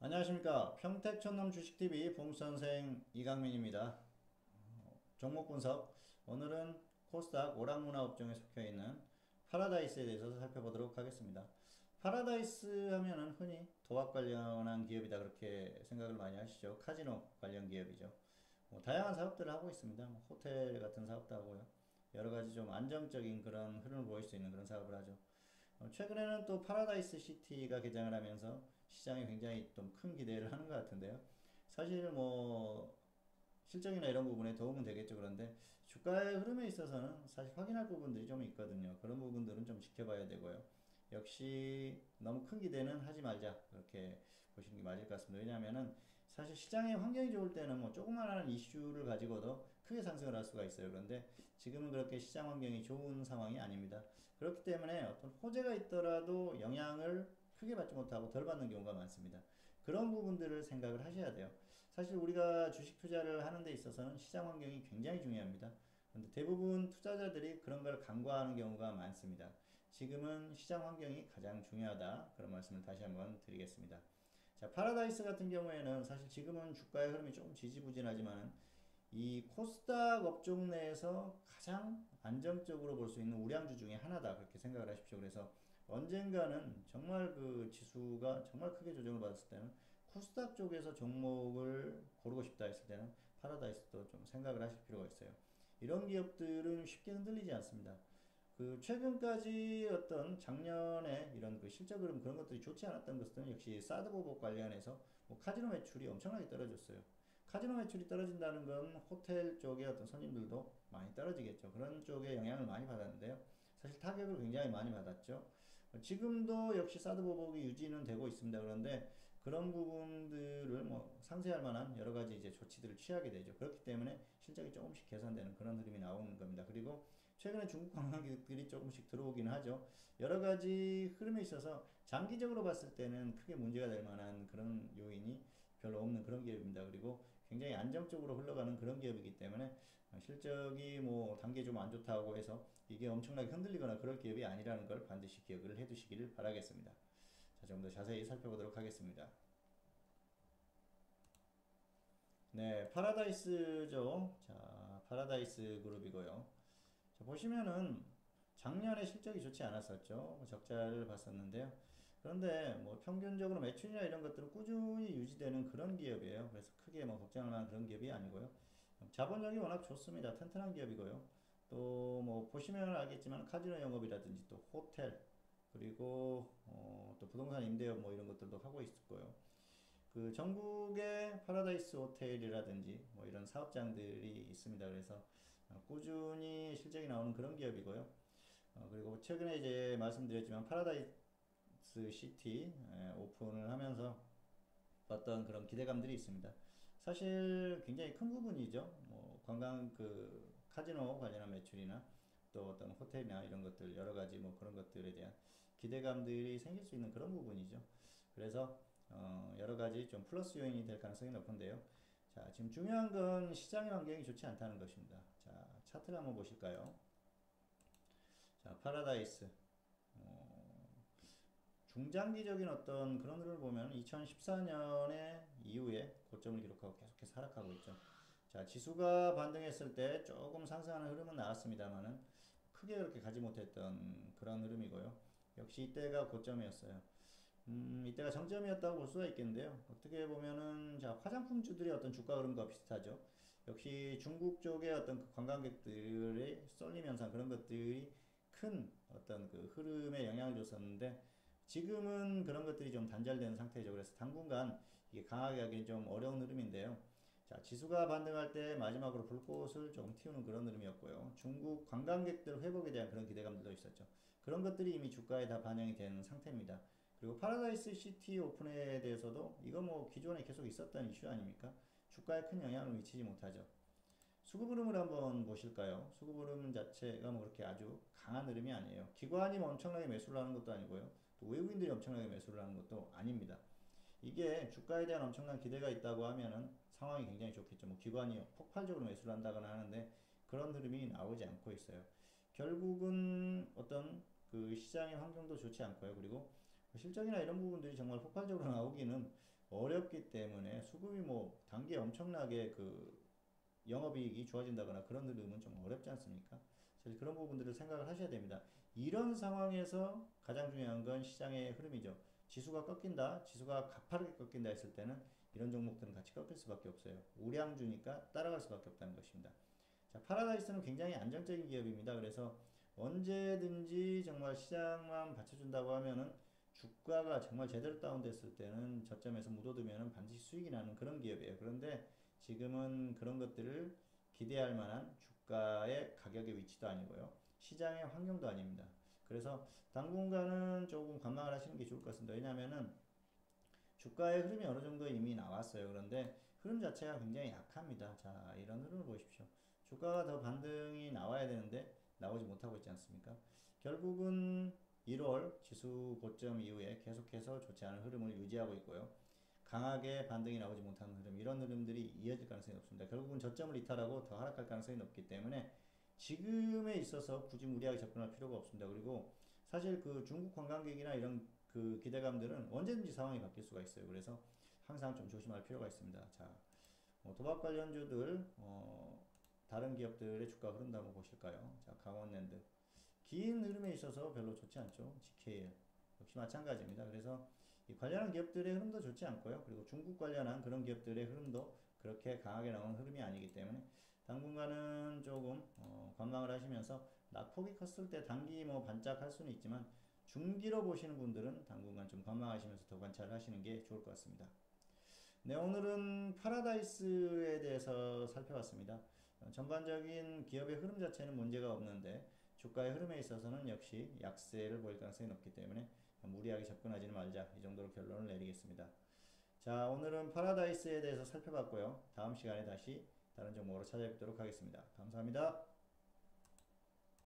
안녕하십니까. 평택천남 주식TV 봉선생 이강민입니다. 종목 분석. 오늘은 코스닥 오락문화 업종에 속해있는 파라다이스에 대해서 살펴보도록 하겠습니다. 파라다이스 하면은 흔히 도박 관련한 기업이다 그렇게 생각을 많이 하시죠. 카지노 관련 기업이죠. 다양한 사업들을 하고 있습니다. 호텔 같은 사업도 하고요. 여러 가지 좀 안정적인 그런 흐름을 보일 수 있는 그런 사업을 하죠. 최근에는 또 파라다이스 시티가 개장을 하면서 시장에 굉장히 좀 큰 기대를 하는 것 같은데요. 사실 뭐 실적이나 이런 부분에 도움은 되겠죠. 그런데 주가의 흐름에 있어서는 사실 확인할 부분들이 좀 있거든요. 그런 부분들은 좀 지켜봐야 되고요. 역시 너무 큰 기대는 하지 말자 그렇게 보시는 게 맞을 것 같습니다. 왜냐하면은 사실 시장의 환경이 좋을 때는 뭐 조그마한 이슈를 가지고도 크게 상승을 할 수가 있어요. 그런데 지금은 그렇게 시장 환경이 좋은 상황이 아닙니다. 그렇기 때문에 어떤 호재가 있더라도 영향을 크게 받지 못하고 덜 받는 경우가 많습니다. 그런 부분들을 생각을 하셔야 돼요. 사실 우리가 주식 투자를 하는 데 있어서는 시장 환경이 굉장히 중요합니다. 그런데 대부분 투자자들이 그런 걸 간과하는 경우가 많습니다. 지금은 시장 환경이 가장 중요하다. 그런 말씀을 다시 한번 드리겠습니다. 자, 파라다이스 같은 경우에는 사실 지금은 주가의 흐름이 조금 지지부진하지만 이 코스닥 업종 내에서 가장 안정적으로 볼 수 있는 우량주 중에 하나다. 그렇게 생각을 하십시오. 그래서 언젠가는 정말 그 지수가 정말 크게 조정을 받았을 때는 코스닥 쪽에서 종목을 고르고 싶다 했을 때는 파라다이스도 좀 생각을 하실 필요가 있어요. 이런 기업들은 쉽게 흔들리지 않습니다. 그 최근까지 어떤 작년에 이런 그 실적 흐름 그런 것들이 좋지 않았던 것들은 역시 사드 보복 관련해서 뭐 카지노 매출이 엄청나게 떨어졌어요. 카지노 매출이 떨어진다는 건 호텔 쪽의 어떤 손님들도 많이 떨어지겠죠. 그런 쪽에 영향을 많이 받았는데요. 사실 타격을 굉장히 많이 받았죠. 지금도 역시 사드 보복이 유지는 되고 있습니다. 그런데 그런 부분들을 뭐 상쇄할 만한 여러 가지 이제 조치들을 취하게 되죠. 그렇기 때문에 실적이 조금씩 개선되는 그런 흐름이 나오는 겁니다. 그리고 최근에 중국 관광객들이 조금씩 들어오긴 하죠. 여러 가지 흐름에 있어서 장기적으로 봤을 때는 크게 문제가 될 만한 그런 요인이 별로 없는 그런 기업입니다. 그리고 굉장히 안정적으로 흘러가는 그런 기업이기 때문에 실적이 뭐 단계 좀 안 좋다고 해서 이게 엄청나게 흔들리거나 그럴 기업이 아니라는 걸 반드시 기억을 해 두시기를 바라겠습니다. 자, 좀 더 자세히 살펴보도록 하겠습니다. 네, 파라다이스죠. 자, 파라다이스 그룹이고요. 자, 보시면은 작년에 실적이 좋지 않았었죠. 적자를 봤었는데요. 그런데 뭐 평균적으로 매출이나 이런 것들은 꾸준히 유지되는 그런 기업이에요. 그래서 크게 뭐 걱정할 만한 그런 기업이 아니고요. 자본력이 워낙 좋습니다. 튼튼한 기업이고요. 또 뭐 보시면 알겠지만 카지노 영업이라든지 또 호텔 그리고 또 부동산 임대업 뭐 이런 것들도 하고 있고요. 그 전국에 파라다이스 호텔이라든지 뭐 이런 사업장들이 있습니다. 그래서 꾸준히 실적이 나오는 그런 기업이고요. 그리고 최근에 이제 말씀드렸지만 파라다이스 시티 오픈을 하면서 어떤 그런 기대감들이 있습니다. 사실 굉장히 큰 부분이죠. 뭐 관광 그 카지노 관련한 매출이나 또 어떤 호텔이나 이런 것들 여러 가지 뭐 그런 것들에 대한 기대감들이 생길 수 있는 그런 부분이죠. 그래서 여러 가지 좀 플러스 요인이 될 가능성이 높은데요. 자, 지금 중요한 건 시장의 환경이 좋지 않다는 것입니다. 자, 차트를 한번 보실까요? 자, 파라다이스. 중장기적인 어떤 그런 흐름을 보면 2014년에 이후에 고점을 기록하고 계속해서 하락하고 있죠. 자, 지수가 반등했을 때 조금 상승하는 흐름은 나왔습니다만은 크게 그렇게 가지 못했던 그런 흐름이고요. 역시 이때가 고점이었어요. 이때가 정점이었다고 볼 수가 있겠는데요. 어떻게 보면은, 자, 화장품주들의 어떤 주가 흐름과 비슷하죠. 역시 중국 쪽의 어떤 그 관광객들의 쏠림 현상 그런 것들이 큰 어떤 그 흐름에 영향을 줬었는데, 지금은 그런 것들이 좀 단절되는 상태죠. 그래서 당분간 이게 강하게 하기는 좀 어려운 흐름인데요. 자, 지수가 반등할 때 마지막으로 불꽃을 조금 튀우는 그런 흐름이었고요. 중국 관광객들 회복에 대한 그런 기대감들도 있었죠. 그런 것들이 이미 주가에 다 반영이 된 상태입니다. 그리고 파라다이스 시티 오픈에 대해서도 이거 뭐 기존에 계속 있었던 이슈 아닙니까? 주가에 큰 영향을 미치지 못하죠. 수급 흐름을 한번 보실까요? 수급 흐름 자체가 뭐 그렇게 아주 강한 흐름이 아니에요. 기관이 뭐 엄청나게 매수를 하는 것도 아니고요. 또 외국인들이 엄청나게 매수를 하는 것도 아닙니다. 이게 주가에 대한 엄청난 기대가 있다고 하면은 상황이 굉장히 좋겠죠. 뭐 기관이 폭발적으로 매수를 한다거나 하는데 그런 흐름이 나오지 않고 있어요. 결국은 어떤 그 시장의 환경도 좋지 않고요. 그리고 실적이나 이런 부분들이 정말 폭발적으로 나오기는 어렵기 때문에 수급이 뭐 단기에 엄청나게 그 영업이익이 좋아진다거나 그런 흐름은 좀 어렵지 않습니까? 사실 그런 부분들을 생각을 하셔야 됩니다. 이런 상황에서 가장 중요한 건 시장의 흐름이죠. 지수가 꺾인다, 지수가 가파르게 꺾인다 했을 때는 이런 종목들은 같이 꺾일 수밖에 없어요. 우량주니까 따라갈 수밖에 없다는 것입니다. 자, 파라다이스는 굉장히 안정적인 기업입니다. 그래서 언제든지 정말 시장만 받쳐준다고 하면은 주가가 정말 제대로 다운됐을 때는 저점에서 묻어두면은 반드시 수익이 나는 그런 기업이에요. 그런데 지금은 그런 것들을 기대할 만한 주가의 가격의 위치도 아니고요. 시장의 환경도 아닙니다. 그래서 당분간은 조금 관망을 하시는 게 좋을 것 같습니다. 왜냐하면은 주가의 흐름이 어느 정도 이미 나왔어요. 그런데 흐름 자체가 굉장히 약합니다. 자, 이런 흐름을 보십시오. 주가가 더 반등이 나와야 되는데 나오지 못하고 있지 않습니까? 결국은 1월 지수 고점 이후에 계속해서 좋지 않은 흐름을 유지하고 있고요. 강하게 반등이 나오지 못하는 흐름, 이런 흐름들이 이어질 가능성이 높습니다. 결국은 저점을 이탈하고 더 하락할 가능성이 높기 때문에 지금에 있어서 굳이 무리하게 접근할 필요가 없습니다. 그리고 사실 그 중국 관광객이나 이런 그 기대감들은 언제든지 상황이 바뀔 수가 있어요. 그래서 항상 좀 조심할 필요가 있습니다. 자, 도박 관련주들, 다른 기업들의 주가 흐름 한번 보실까요? 자, 강원랜드. 긴 흐름에 있어서 별로 좋지 않죠. GKL. 역시 마찬가지입니다. 그래서 이 관련한 기업들의 흐름도 좋지 않고요. 그리고 중국 관련한 그런 기업들의 흐름도 그렇게 강하게 나오는 흐름이 아니기 때문에 당분간은 조금 관망을 하시면서 낙폭이 컸을 때 단기 뭐 반짝할 수는 있지만 중기로 보시는 분들은 당분간 좀 관망하시면서 더 관찰을 하시는 게 좋을 것 같습니다. 네, 오늘은 파라다이스에 대해서 살펴봤습니다. 전반적인 기업의 흐름 자체는 문제가 없는데 주가의 흐름에 있어서는 역시 약세를 보일 가능성이 높기 때문에 무리하게 접근하지는 말자, 이 정도로 결론을 내리겠습니다. 자, 오늘은 파라다이스에 대해서 살펴봤고요. 다음 시간에 다시 다른 종목으로 찾아뵙도록 하겠습니다. 감사합니다.